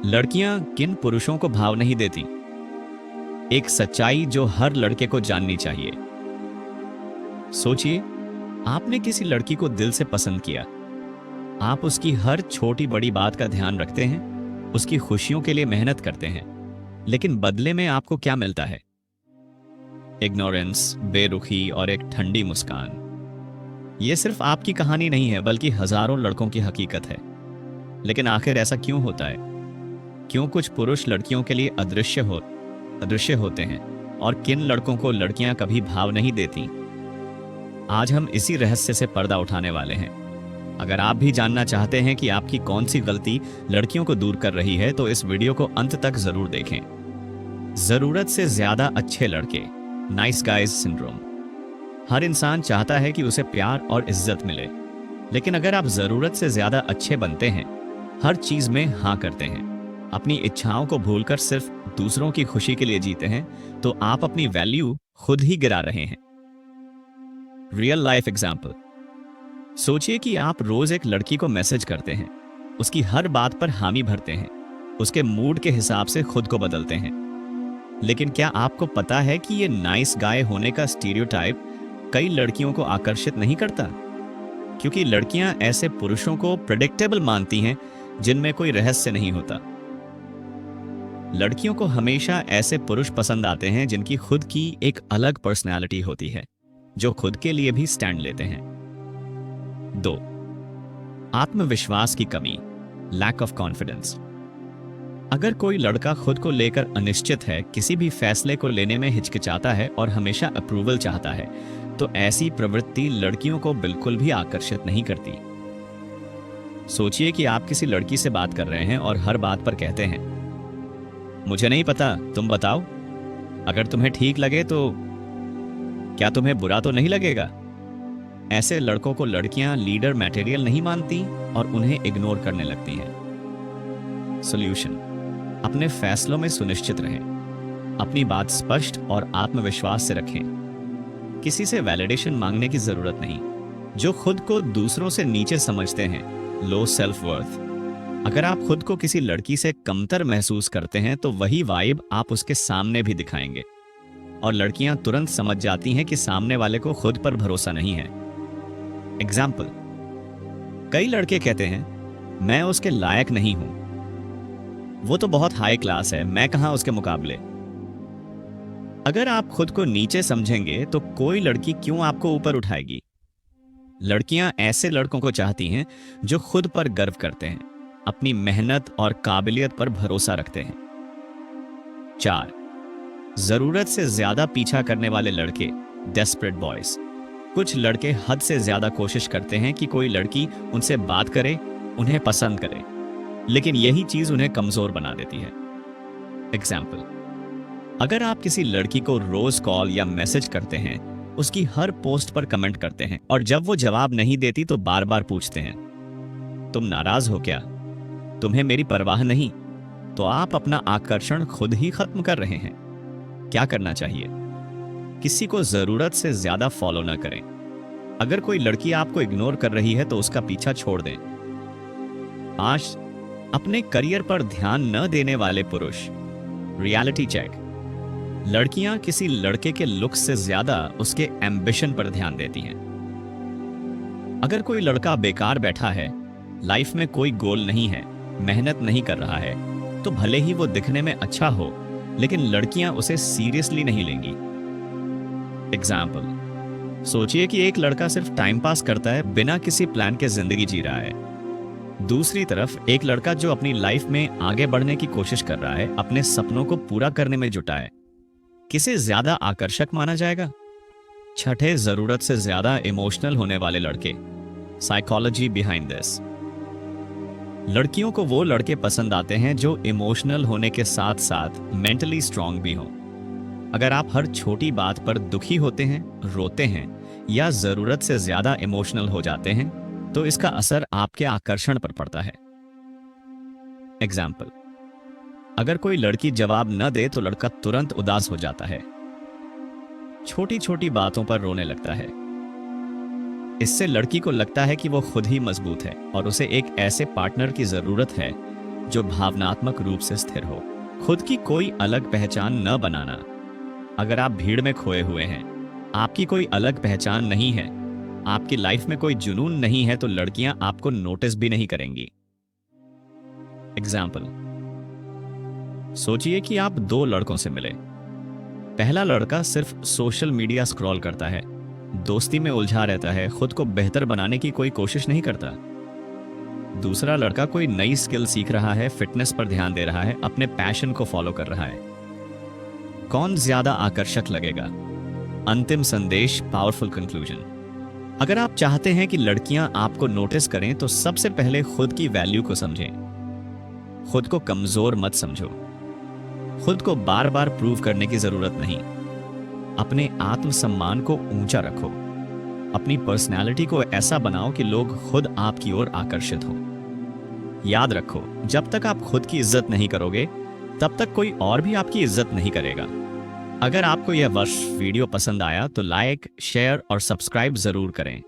लड़कियां किन पुरुषों को भाव नहीं देती? एक सच्चाई जो हर लड़के को जाननी चाहिए। सोचिए, आपने किसी लड़की को दिल से पसंद किया। आप उसकी हर छोटी बड़ी बात का ध्यान रखते हैं, उसकी खुशियों के लिए मेहनत करते हैं, लेकिन बदले में आपको क्या मिलता है? इग्नोरेंस, बेरुखी और एक ठंडी मुस्कान। यह सिर्फ आपकी कहानी नहीं है, बल्कि हजारों लड़कों की हकीकत है। लेकिन आखिर ऐसा क्यों होता है? क्यों कुछ पुरुष लड़कियों के लिए अदृश्य होते हैं और किन लड़कों को लड़कियां कभी भाव नहीं देती? आज हम इसी रहस्य से पर्दा उठाने वाले हैं। अगर आप भी जानना चाहते हैं कि आपकी कौन सी गलती लड़कियों को दूर कर रही है, तो इस वीडियो को अंत तक जरूर देखें। जरूरत से ज्यादा अच्छे लड़के, नाइस गाइज सिंड्रोम। हर इंसान चाहता है कि उसे प्यार और इज्जत मिले, लेकिन अगर आप जरूरत से ज्यादा अच्छे बनते हैं, हर चीज में हाँ करते हैं, अपनी इच्छाओं को भूलकर सिर्फ दूसरों की खुशी के लिए जीते हैं, तो आप अपनी वैल्यू खुद ही गिरा रहे हैं। Real life example. सोचिए कि आप रोज एक लड़की को मैसेज करते हैं, उसकी हर बात पर हामी भरते हैं, उसके मूड के हिसाब से खुद को बदलते हैं। लेकिन क्या आपको पता है कि ये नाइस गाय होने का स्टीरियोटाइप कई लड़कियों को आकर्षित नहीं करता? क्योंकि लड़कियां ऐसे पुरुषों को प्रेडिक्टेबल मानती हैं जिनमें कोई रहस्य नहीं होता। लड़कियों को हमेशा ऐसे पुरुष पसंद आते हैं जिनकी खुद की एक अलग पर्सनैलिटी होती है, जो खुद के लिए भी स्टैंड लेते हैं। 2. आत्मविश्वास की कमी, लैक ऑफ कॉन्फिडेंस। अगर कोई लड़का खुद को लेकर अनिश्चित है, किसी भी फैसले को लेने में हिचकिचाता है और हमेशा अप्रूवल चाहता है, तो ऐसी प्रवृत्ति लड़कियों को बिल्कुल भी आकर्षित नहीं करती। सोचिए कि आप किसी लड़की से बात कर रहे हैं और हर बात पर कहते हैं, मुझे नहीं पता, तुम बताओ। अगर तुम्हें ठीक लगे तो क्या तुम्हें बुरा तो नहीं लगेगा? ऐसे लड़कों को लड़कियां लीडर मटेरियल नहीं मानती और उन्हें इग्नोर करने लगती हैं। सॉल्यूशन: अपने फैसलों में सुनिश्चित रहें, अपनी बात स्पष्ट और आत्मविश्वास से रखें। किसी से वैलिडेशन मांगने की जरूरत नहीं। जो खुद को दूसरों से नीचे समझते हैं, लो सेल्फ वर्थ, अगर आप खुद को किसी लड़की से कमतर महसूस करते हैं, तो वही वाइब आप उसके सामने भी दिखाएंगे और लड़कियां तुरंत समझ जाती हैं कि सामने वाले को खुद पर भरोसा नहीं है। एग्जाम्पल: कई लड़के कहते हैं, मैं उसके लायक नहीं हूं, वो तो बहुत हाई क्लास है, मैं कहां उसके मुकाबले। अगर आप खुद को नीचे समझेंगे तो कोई लड़की क्यों आपको ऊपर उठाएगी? लड़कियां ऐसे लड़कों को चाहती हैं जो खुद पर गर्व करते हैं, अपनी मेहनत और काबिलियत पर भरोसा रखते हैं। 4. जरूरत से ज्यादा पीछा करने वाले लड़के, डेस्परेट बॉयज। कुछ लड़के हद से ज्यादा कोशिश करते हैं कि कोई लड़की उनसे बात करे, उन्हें पसंद करे, लेकिन यही चीज उन्हें कमजोर बना देती है। एग्जाम्पल: अगर आप किसी लड़की को रोज कॉल या मैसेज करते हैं, उसकी हर पोस्ट पर कमेंट करते हैं और जब वो जवाब नहीं देती तो बार बार पूछते हैं, तुम नाराज हो क्या? तुम्हें मेरी परवाह नहीं? तो आप अपना आकर्षण खुद ही खत्म कर रहे हैं। क्या करना चाहिए? किसी को जरूरत से ज्यादा फॉलो न करें। अगर कोई लड़की आपको इग्नोर कर रही है तो उसका पीछा छोड़ दें। 5. अपने करियर पर ध्यान न देने वाले पुरुष, रियलिटी चेक। लड़कियां किसी लड़के के लुक से ज्यादा उसके एम्बिशन पर ध्यान देती हैं। अगर कोई लड़का बेकार बैठा है, लाइफ में कोई गोल नहीं है, मेहनत नहीं कर रहा है, तो भले ही वो दिखने में अच्छा हो, लेकिन लड़कियां उसे सीरियसली नहीं लेंगी। एग्जाम्पल: सोचिए कि एक लड़का सिर्फ टाइम पास करता है, बिना किसी प्लान के जिंदगी जी रहा है। दूसरी तरफ एक लड़का जो अपनी लाइफ में आगे बढ़ने की कोशिश कर रहा है, अपने सपनों को पूरा करने में जुटा है। किसे ज्यादा आकर्षक माना जाएगा? 6. जरूरत से ज्यादा इमोशनल होने वाले लड़के, साइकोलॉजी बिहाइंड दिस। लड़कियों को वो लड़के पसंद आते हैं जो इमोशनल होने के साथ साथ मेंटली स्ट्रांग भी हों। अगर आप हर छोटी बात पर दुखी होते हैं, रोते हैं या जरूरत से ज्यादा इमोशनल हो जाते हैं, तो इसका असर आपके आकर्षण पर पड़ता है। एग्जाम्पल: अगर कोई लड़की जवाब न दे तो लड़का तुरंत उदास हो जाता है, छोटी छोटी बातों पर रोने लगता है। इससे लड़की को लगता है कि वो खुद ही मजबूत है और उसे एक ऐसे पार्टनर की जरूरत है जो भावनात्मक रूप से स्थिर हो। खुद की कोई अलग पहचान न बनाना। अगर आप भीड़ में खोए हुए हैं, आपकी कोई अलग पहचान नहीं है, आपकी लाइफ में कोई जुनून नहीं है, तो लड़कियां आपको नोटिस भी नहीं करेंगी। एग्जाम्पल, सोचिए कि आप दो लड़कों से मिले। पहला लड़का सिर्फ सोशल मीडिया स्क्रॉल करता है, दोस्ती में उलझा रहता है, खुद को बेहतर बनाने की कोई कोशिश नहीं करता। दूसरा लड़का कोई नई स्किल सीख रहा है, फिटनेस पर ध्यान दे रहा है, अपने पैशन को फॉलो कर रहा है। कौन ज्यादा आकर्षक लगेगा? अंतिम संदेश, पावरफुल कंक्लूजन। अगर आप चाहते हैं कि लड़कियां आपको नोटिस करें तो सबसे पहले खुद की वैल्यू को समझें। खुद को कमजोर मत समझो। खुद को बार बार प्रूव करने की जरूरत नहीं। अपने आत्मसम्मान को ऊंचा रखो। अपनी पर्सनैलिटी को ऐसा बनाओ कि लोग खुद आपकी ओर आकर्षित हों। याद रखो, जब तक आप खुद की इज्जत नहीं करोगे तब तक कोई और भी आपकी इज्जत नहीं करेगा। अगर आपको यह वीडियो पसंद आया तो लाइक, शेयर और सब्सक्राइब जरूर करें।